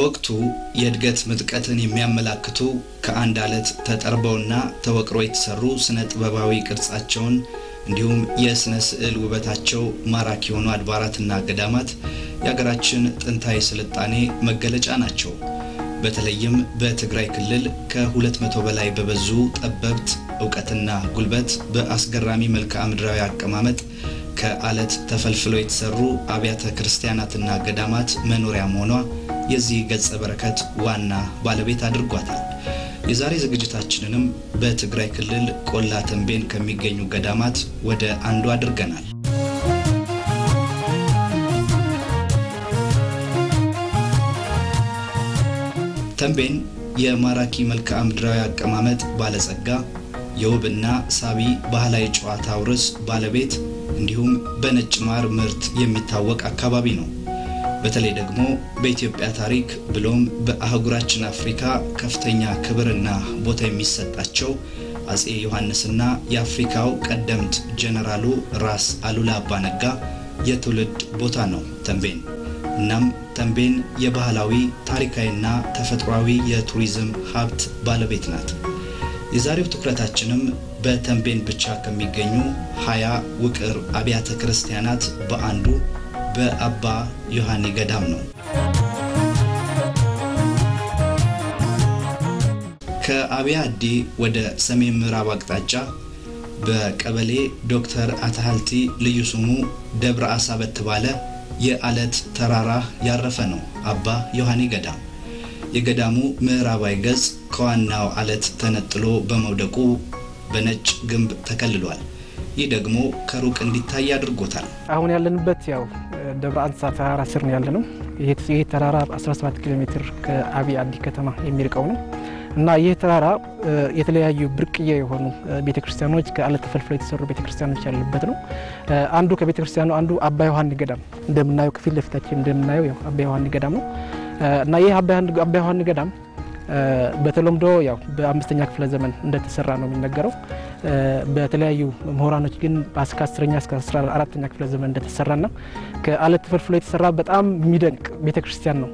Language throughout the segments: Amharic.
በወቅቱ የእድገት ምጥቀትን የሚያመላክቱ ከአንድ አለት ተጠርበውና ተወቅሮ የተሰሩ ስነ ጥበባዊ ቅርጻቸውን እንዲሁም የስነ ስዕል ውበታቸው ማራኪ ሆኑ አድባራትና ገዳማት የሀገራችን ጥንታዊ ስልጣኔ መገለጫ ናቸው። በተለይም በትግራይ ክልል ከ200 በላይ በበዙ ጠበብት ዕውቀትና ጉልበት በአስገራሚ መልክዓ ምድራዊ አቀማመጥ ከአለት ተፈልፍለው የተሰሩ አብያተ ክርስቲያናትና ገዳማት መኖሪያ መሆኗ የዚህ ገጸ በረከት ዋና ባለቤት አድርጓታል። የዛሬ ዝግጅታችንንም በትግራይ ክልል ቆላ ተንቤን ከሚገኙ ገዳማት ወደ አንዱ አድርገናል። ተንቤን የማራኪ መልክዓ ምድራዊ አቀማመጥ ባለጸጋ የውብና ሳቢ ባህላዊ ጨዋታ ውርስ ባለቤት እንዲሁም በነጭ ማር ምርት የሚታወቅ አካባቢ ነው። በተለይ ደግሞ በኢትዮጵያ ታሪክ ብሎም በአህጉራችን አፍሪካ ከፍተኛ ክብርና ቦታ የሚሰጣቸው አጼ ዮሐንስና የአፍሪካው ቀደምት ጀነራሉ ራስ አሉላ አባ ነጋ የትውልድ ቦታ ነው ተንቤን። እናም ተንቤን የባህላዊ ታሪካዊና ተፈጥሯዊ የቱሪዝም ሀብት ባለቤት ናት። የዛሬው ትኩረታችንም በተንቤን ብቻ ከሚገኙ 20 ውቅር አብያተ ክርስቲያናት በአንዱ በአባ ዮሐኒ ገዳም ነው። ከአብያዲ ወደ ሰሜን ምዕራብ አቅጣጫ በቀበሌ ዶክተር አታሃልቲ ልዩ ስሙ ደብረ አሳ በተባለ የአለት ተራራ ያረፈ ነው አባ ዮሐኒ ገዳም። የገዳሙ ምዕራባዊ ገጽ ከዋናው አለት ተነጥሎ በመውደቁ በነጭ ግንብ ተከልሏል። ይህ ደግሞ ከሩቅ እንዲታይ አድርጎታል። አሁን ያለንበት ያው ደብረ አንሳ ተራራ ስር ነው ያለነው። ይሄ ተራራ 17 ኪሎ ሜትር ከአብያዲ ከተማ የሚርቀው ነው እና ይሄ ተራራ የተለያዩ ብርቅዬ የሆኑ ቤተክርስቲያኖች ከአለት ተፈልፍለው የተሰሩ ቤተክርስቲያኖች ያሉበት ነው። አንዱ ከቤተክርስቲያኑ አንዱ አባ ዮሐኒ ገዳም እንደምናየው ከፊት ለፊታችን እንደምናየው ያው አባ ዮሐኒ ገዳም ነው እና ይሄ አባ ዮሐኒ ገዳም በተለምዶ ያው በ5ኛ ክፍለ ዘመን እንደተሰራ ነው የሚነገረው። በተለያዩ ምሁራኖች ግን በ10ኛ እስከ 14ኛ ክፍለ ዘመን እንደተሰራና ከአለት ተፈልፍሎ የተሰራ በጣም የሚደንቅ ቤተክርስቲያን ነው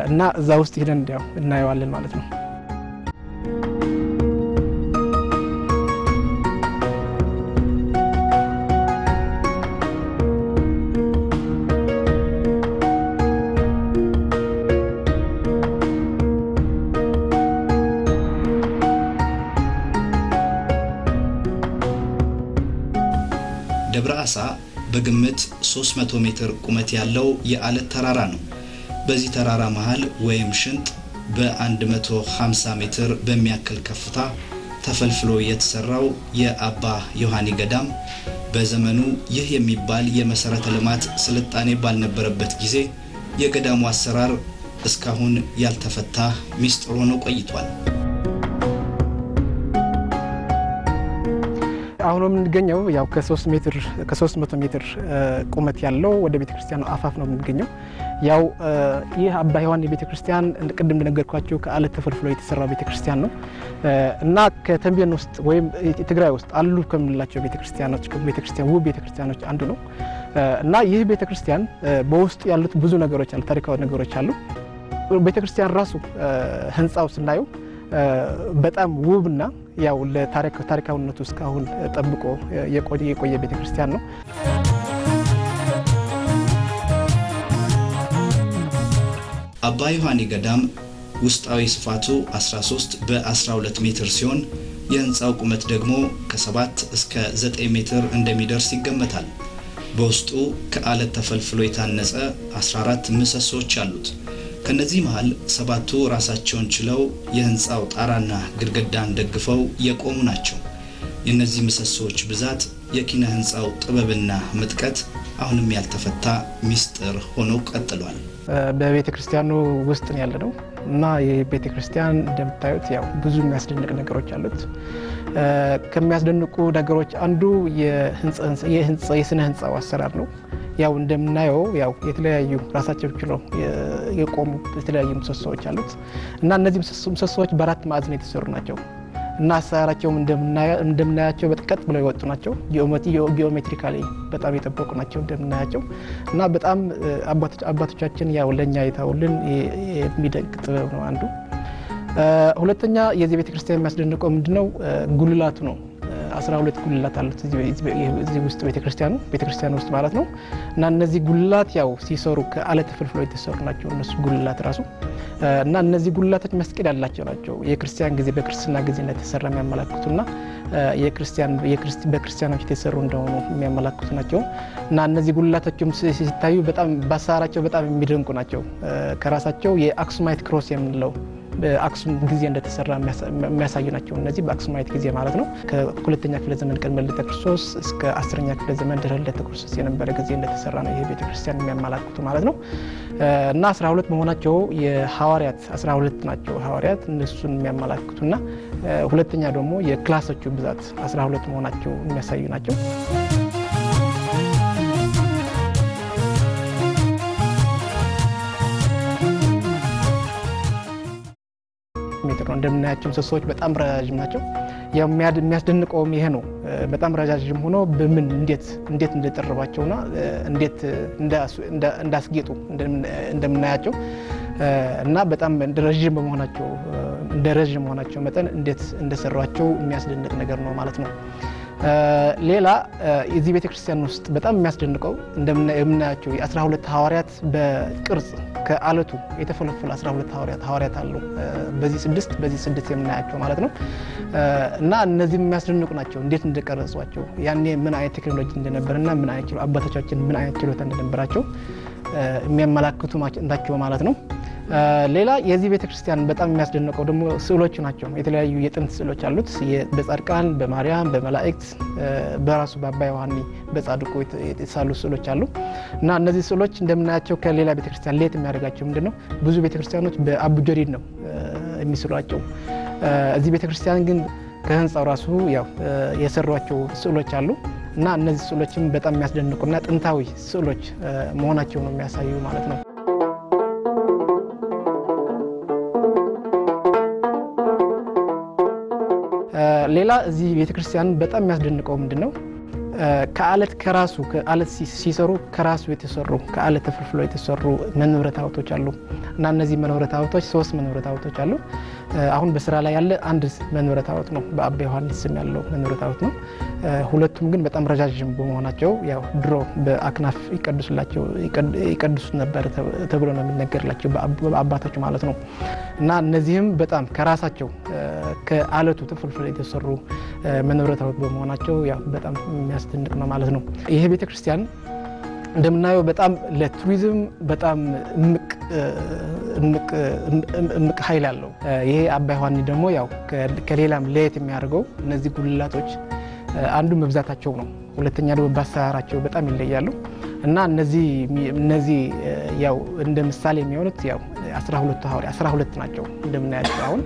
እና እዛ ውስጥ ሄደን ያው እናየዋለን ማለት ነው። ደብረ አሳ በግምት 300 ሜትር ቁመት ያለው የአለት ተራራ ነው። በዚህ ተራራ መሃል ወይም ሽንጥ በ150 ሜትር በሚያክል ከፍታ ተፈልፍሎ የተሰራው የአባ ዮሐኒ ገዳም በዘመኑ ይህ የሚባል የመሰረተ ልማት ስልጣኔ ባልነበረበት ጊዜ የገዳሙ አሰራር እስካሁን ያልተፈታ ሚስጥር ሆኖ ቆይቷል። አሁን የምንገኘው ያው ከ300 ሜትር ቁመት ያለው ወደ ቤተክርስቲያኑ አፋፍ ነው የምንገኘው። ያው ይህ አባ ዮሐኒ ቤተክርስቲያን ቅድም እንደነገርኳችሁ ከአለት ተፈልፍሎ የተሰራ ቤተክርስቲያን ነው እና ከተንቤን ውስጥ ወይም ትግራይ ውስጥ አሉ ከምንላቸው ውብ ቤተክርስቲያኖች አንዱ ነው እና ይህ ቤተክርስቲያን በውስጥ ያሉት ብዙ ነገሮች አሉ፣ ታሪካዊ ነገሮች አሉ። ቤተክርስቲያን ራሱ ህንጻው ስናየው በጣም ውብና ያው ለታሪካዊነቱ እስካሁን ጠብቆ የቆየ ቤተክርስቲያን ነው። አባ ዮሐኒ ገዳም ውስጣዊ ስፋቱ 13 በ12 ሜትር ሲሆን የህንጻው ቁመት ደግሞ ከ7 እስከ 9 ሜትር እንደሚደርስ ይገመታል። በውስጡ ከአለት ተፈልፍሎ የታነጸ 14 ምሰሶች አሉት። ከነዚህ መሃል 7ቱ ራሳቸውን ችለው የህንጻው ጣራና ግድግዳን ደግፈው የቆሙ ናቸው። የነዚህ ምሰሶች ብዛት የኪነ ህንጻው ጥበብና ምጥቀት አሁንም ያልተፈታ ሚስጥር ሆኖ ቀጥሏል። በቤተክርስቲያኑ ውስጥ ነው ያለነው እና የቤተክርስቲያን እንደምታዩት ያው ብዙ የሚያስደንቅ ነገሮች አሉት። ከሚያስደንቁ ነገሮች አንዱ የስነ ህንጻው አሰራር ነው። ያው እንደምናየው ያው የተለያዩ ራሳቸው ችለው የቆሙ የተለያዩ ምሰሶዎች አሉት እና እነዚህ ምሰሶዎች በአራት ማዕዘን የተሰሩ ናቸው እና አሰራራቸውም እንደምናያቸው በጥቀጥ ብለው ይወጡ ናቸው። ጂኦሜትሪካሊ በጣም የጠበቁ ናቸው እንደምናያቸው እና በጣም አባቶቻችን ያው ለኛ ይታውልን የሚደንቅ ጥበብ ነው አንዱ። ሁለተኛ የዚህ ቤተክርስቲያን የሚያስደንቀው ምንድነው ጉልላቱ ነው። 12 ጉልላት አሉት እዚህ ውስጥ ቤተክርስቲያኑ ውስጥ ማለት ነው። እና እነዚህ ጉልላት ያው ሲሰሩ ከአለት ፍልፍሎ የተሰሩ ናቸው እነሱ ጉልላት ራሱ እና እነዚህ ጉልላቶች መስቀል ያላቸው ናቸው። የክርስቲያን ጊዜ በክርስትና ጊዜ እንደተሰራ የሚያመላክቱና በክርስቲያኖች የተሰሩ እንደሆኑ የሚያመላክቱ ናቸው። እና እነዚህ ጉልላቶችም ሲታዩ በጣም ባሳራቸው በጣም የሚደንቁ ናቸው። ከራሳቸው የአክሱማይት ክሮስ የምንለው በአክሱም ጊዜ እንደተሰራ የሚያሳዩ ናቸው። እነዚህ በአክሱማይት ጊዜ ማለት ነው ከሁለተኛ ክፍለ ዘመን ቅድመ ልደተ ክርስቶስ እስከ 10ኛ ክፍለ ዘመን ድህረ ልደተ ክርስቶስ የነበረ ጊዜ እንደተሰራ ነው ይሄ ቤተክርስቲያን የሚያመላክቱ ማለት ነው። እና 12 መሆናቸው የሐዋርያት 12 ናቸው ሐዋርያት እነሱን የሚያመላክቱና ሁለተኛ ደግሞ የክላሶቹ ብዛት 12 መሆናቸው የሚያሳዩ ናቸው። ሜትር ነው እንደምናያቸው ሰዎች በጣም ረጃጅም ናቸው። ያው የሚያስደንቀውም ይሄ ነው። በጣም ረጃጅም ሆኖ በምን እንዴት እንደተጠረባቸውና እንዴት እንዳስጌጡ እንደምናያቸው እና በጣም ረጅም መሆናቸው መጠን እንዴት እንደሰሯቸው የሚያስደንቅ ነገር ነው ማለት ነው። ሌላ እዚህ ቤተክርስቲያን ውስጥ በጣም የሚያስደንቀው እንደምናያቸው የ12 ሐዋርያት በቅርጽ ከአለቱ የተፈለፈሉ 12 ሐዋርያት አሉ። በዚህ 6 የምናያቸው ማለት ነው። እና እነዚህ የሚያስደንቁ ናቸው እንዴት እንደቀረጿቸው ያኔ ምን አይነት ቴክኖሎጂ እንደነበርና ምን አይነት አባቶቻችን ምን አይነት ችሎታ እንደነበራቸው የሚያመላክቱ ናቸው ማለት ነው። ሌላ የዚህ ቤተክርስቲያን በጣም የሚያስደንቀው ደግሞ ስዕሎች ናቸው። የተለያዩ የጥንት ስዕሎች አሉት በጻድቃን በማርያም በመላእክት በራሱ በአባ ዮሐኒ በጻድቁ የተሳሉ ስዕሎች አሉ። እና እነዚህ ስዕሎች እንደምናያቸው ከሌላ ቤተክርስቲያን ለየት የሚያደርጋቸው ምንድነው ብዙ ቤተክርስቲያኖች በአቡጀዲድ ነው የሚስሏቸው። እዚህ ቤተክርስቲያን ግን ከህንጻው ራሱ ያው የሰሯቸው ስዕሎች አሉ። እና እነዚህ ስዕሎችም በጣም የሚያስደንቁና ጥንታዊ ስዕሎች መሆናቸው ነው የሚያሳዩ ማለት ነው። ሌላ እዚህ ቤተክርስቲያን በጣም የሚያስደንቀው ምንድነው ከአለት ሲሰሩ ከራሱ የተሰሩ ከአለት ተፈልፍሎ የተሰሩ መንበረ ታቦቶች አሉ። እና እነዚህ መንበረ ታቦቶች 3 መንበረ ታቦቶች አሉ። አሁን በስራ ላይ ያለ አንድ መንበረ ታቦት ነው በአባ ዮሐንስ ስም ያለው መንበረ ታቦት ነው። ሁለቱም ግን በጣም ረጃጅም በመሆናቸው ያው ድሮ በአክናፍ ይቀድሱ ነበር ተብሎ ነው የሚነገርላቸው በአባቶች ማለት ነው። እና እነዚህም በጣም ከራሳቸው ከአለቱ ተፈልፍሎ የተሰሩ መንበረ ታቦት በመሆናቸው ያው በጣም የሚያስደንቅ ነው ማለት ነው። ይሄ ቤተክርስቲያን እንደምናየው በጣም ለቱሪዝም በጣም እምቅ ኃይል አለው። ይሄ አባ ዮሐኒ ደግሞ ያው ከሌላም ለየት የሚያደርገው እነዚህ ጉልላቶች አንዱ መብዛታቸው ነው። ሁለተኛ ደግሞ ባሰራራቸው በጣም ይለያሉ። እና እነዚህ ያው እንደ ምሳሌ የሚሆኑት ያው 12 ናቸው እንደምናያቸው አሁን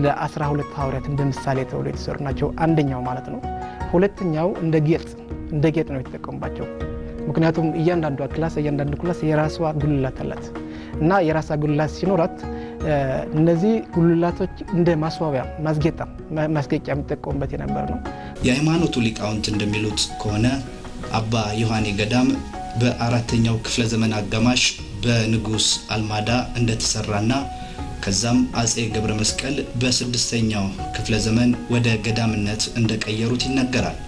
ለ12 ሐዋርያት እንደ ምሳሌ ተብሎ የተሰሩ ናቸው አንደኛው ማለት ነው። ሁለተኛው እንደ ጌጥ ነው የተጠቀሙባቸው። ምክንያቱም እያንዳንዱ ክላስ የራሷ ጉልላት አላት። እና የራሷ ጉልላት ሲኖራት እነዚህ ጉልላቶች እንደ ማስዋቢያ ማስጌጫ የሚጠቀሙበት የነበር ነው። የሃይማኖቱ ሊቃውንት እንደሚሉት ከሆነ አባ ዮሐኒ ገዳም በ4ኛው ክፍለ ዘመን አጋማሽ በንጉስ አልማዳ እንደተሰራና ከዛም አጼ ገብረ መስቀል በ6ኛው ክፍለ ዘመን ወደ ገዳምነት እንደቀየሩት ይነገራል።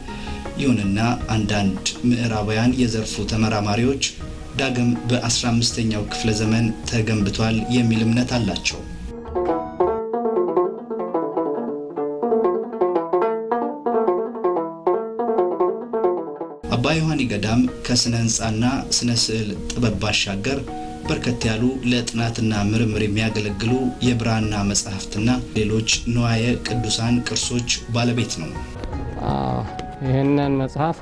ይሁንና አንዳንድ ምዕራባውያን የዘርፉ ተመራማሪዎች ዳግም በ15ኛው ክፍለ ዘመን ተገንብቷል የሚል እምነት አላቸው። አባ ዮሐኒ ገዳም ከስነ ህንጻና ስነ ስዕል ጥበብ ባሻገር በርከት ያሉ ለጥናትና ምርምር የሚያገለግሉ የብራና መጻሕፍትና ሌሎች ንዋየ ቅዱሳን ቅርሶች ባለቤት ነው። ይሄንን መጽሐፍ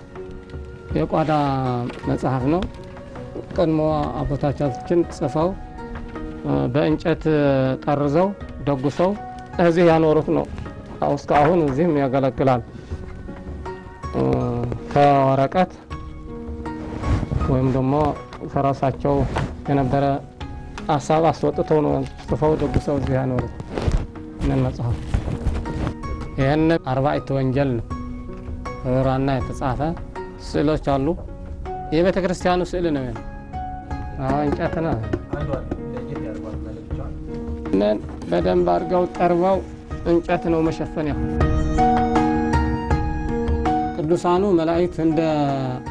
የቋዳ መጽሐፍ ነው። ቀድሞ አባቶቻችን ጽፈው በእንጨት ጠርዘው ደጉሰው እዚህ ያኖሩት ነው። እስካሁን እዚህም ያገለግላል። ከወረቀት ወይም ደግሞ ከራሳቸው የነበረ ሐሳብ አስወጥተው ነው ጽፈው ደጉሰው እዚህ ያኖሩት። እነን መጽሐፍ ይህን 40 ወንጌል ነው በብራና የተጻፈ ስዕሎች አሉ። የቤተ ክርስቲያኑ ስዕል ነው። እንጨት ነው። በደንብ አድርገው ጠርበው እንጨት ነው መሸፈንያ። ቅዱሳኑ መላእክት እንደ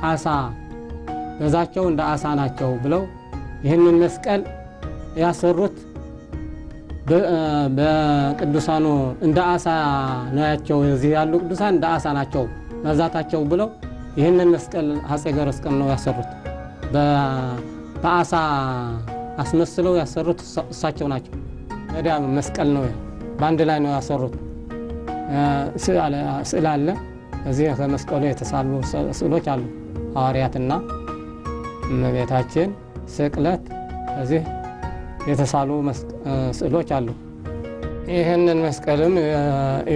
አሳ በዛቸው እንደ አሳ ናቸው ብለው ይህንን መስቀል ያሰሩት በቅዱሳኑ እንደ አሳ ናቸው። እዚህ ያሉ ቅዱሳን እንደ አሳ ናቸው በዛታቸው ብለው ይህንን መስቀል አፄ ገብረ መስቀል ነው ያሰሩት። በአሳ አስመስለው ያሰሩት እሳቸው ናቸው። ታዲያ መስቀል ነው በአንድ ላይ ነው ያሰሩት። ስዕል አለ እዚህ ከመስቀሉ የተሳሉ ስዕሎች አሉ። ሐዋርያትና እመቤታችን ስቅለት እዚህ የተሳሉ ስዕሎች አሉ። ይህንን መስቀልም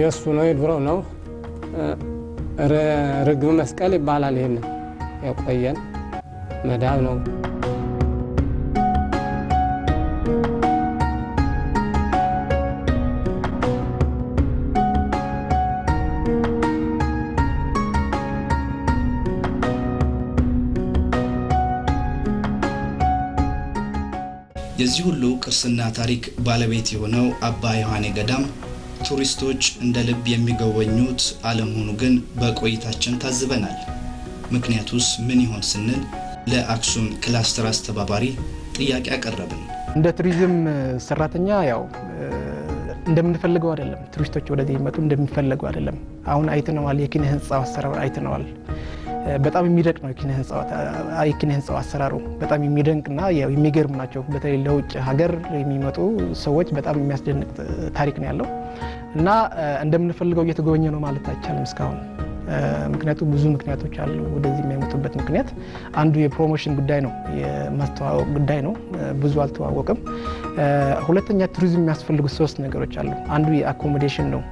የእሱ ነው፣ የድሮ ነው። ርግብ መስቀል ይባላል። ይህንን የቆየን መዳብ ነው። የዚህ ሁሉ ቅርስና ታሪክ ባለቤት የሆነው አባ ዮሐኔ ገዳም ቱሪስቶች እንደ ልብ የሚጎበኙት አለመሆኑ ግን በቆይታችን ታዝበናል። ምክንያቱስ ምን ይሆን ስንል ለአክሱም ክላስተር አስተባባሪ ጥያቄ አቀረብን። እንደ ቱሪዝም ሰራተኛ ያው እንደምንፈልገው አይደለም። ቱሪስቶች ወደዚህ ይመጡ እንደሚፈልገው አይደለም። አሁን አይተነዋል፣ የኪነ ህንጻው አሰራር አይተነዋል። በጣም የሚደንቅ ነው። የኪነ ህንጻው አሰራሩ በጣም የሚደንቅና የሚገርም ናቸው። በተለይ ለውጭ ሀገር የሚመጡ ሰዎች በጣም የሚያስደንቅ ታሪክ ነው ያለው እና እንደምንፈልገው እየተጎበኘ ነው ማለት አይቻልም እስካሁን። ምክንያቱም ብዙ ምክንያቶች አሉ ወደዚህ የሚያመጡበት ምክንያት። አንዱ የፕሮሞሽን ጉዳይ ነው፣ የማስተዋወቅ ጉዳይ ነው። ብዙ አልተዋወቅም። ሁለተኛ ቱሪዝም የሚያስፈልጉት 3 ነገሮች አሉ። አንዱ የአኮሞዴሽን ነው።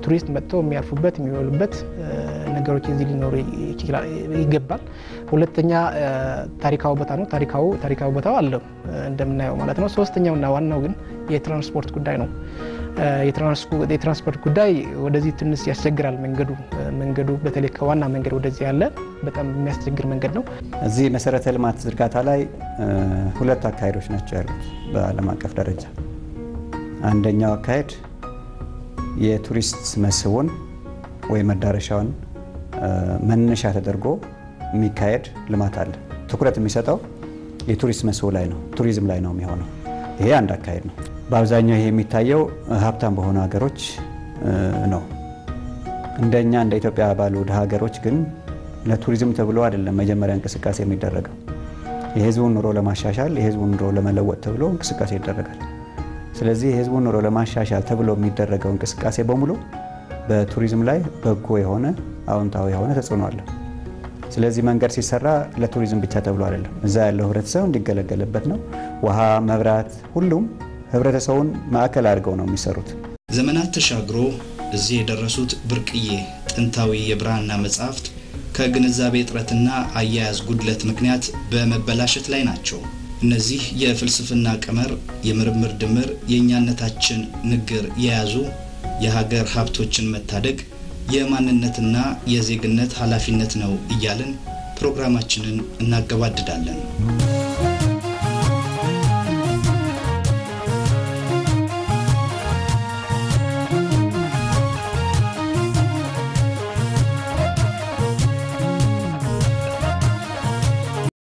ቱሪስት መጥተው የሚያርፉበት የሚበሉበት ነገሮች እዚህ ሊኖሩ ይገባል። ሁለተኛ ታሪካዊ ቦታ ነው። ታሪካዊ ቦታው አለው እንደምናየው ማለት ነው። ሶስተኛውና ዋናው ግን የትራንስፖርት ጉዳይ ነው። የትራንስፖርት ጉዳይ ወደዚህ ትንሽ ያስቸግራል። መንገዱ በተለይ ከዋና መንገድ ወደዚህ ያለ በጣም የሚያስቸግር መንገድ ነው። እዚህ መሰረተ ልማት ዝርጋታ ላይ 2 አካሄዶች ናቸው ያሉት በዓለም አቀፍ ደረጃ። አንደኛው አካሄድ የቱሪስት መስህቡን ወይ መዳረሻውን መነሻ ተደርጎ የሚካሄድ ልማት አለ። ትኩረት የሚሰጠው የቱሪስት መስህቡ ላይ ነው፣ ቱሪዝም ላይ ነው የሚሆነው። ይሄ አንድ አካሄድ ነው። በአብዛኛው ይሄ የሚታየው ሀብታም በሆኑ ሀገሮች ነው። እንደኛ እንደ ኢትዮጵያ ባሉ ድሃ ሀገሮች ግን ለቱሪዝም ተብሎ አይደለም መጀመሪያ እንቅስቃሴ የሚደረገው። የህዝቡን ኑሮ ለማሻሻል፣ የህዝቡን ኑሮ ለመለወጥ ተብሎ እንቅስቃሴ ይደረጋል። ስለዚህ የህዝቡን ኑሮ ለማሻሻል ተብሎ የሚደረገው እንቅስቃሴ በሙሉ በቱሪዝም ላይ በጎ የሆነ አዎንታዊ የሆነ ተጽዕኖ አለ። ስለዚህ መንገድ ሲሰራ ለቱሪዝም ብቻ ተብሎ አይደለም፣ እዛ ያለው ህብረተሰብ እንዲገለገልበት ነው። ውሃ፣ መብራት፣ ሁሉም ህብረተሰቡን ማዕከል አድርገው ነው የሚሰሩት። ዘመናት ተሻግሮ እዚህ የደረሱት ብርቅዬ ጥንታዊ የብራና መጻሕፍት ከግንዛቤ እጥረትና አያያዝ ጉድለት ምክንያት በመበላሸት ላይ ናቸው። እነዚህ የፍልስፍና ቀመር፣ የምርምር ድምር፣ የኛነታችን ንግር የያዙ የሀገር ሀብቶችን መታደግ የማንነትና የዜግነት ኃላፊነት ነው እያልን ፕሮግራማችንን እናገባድዳለን።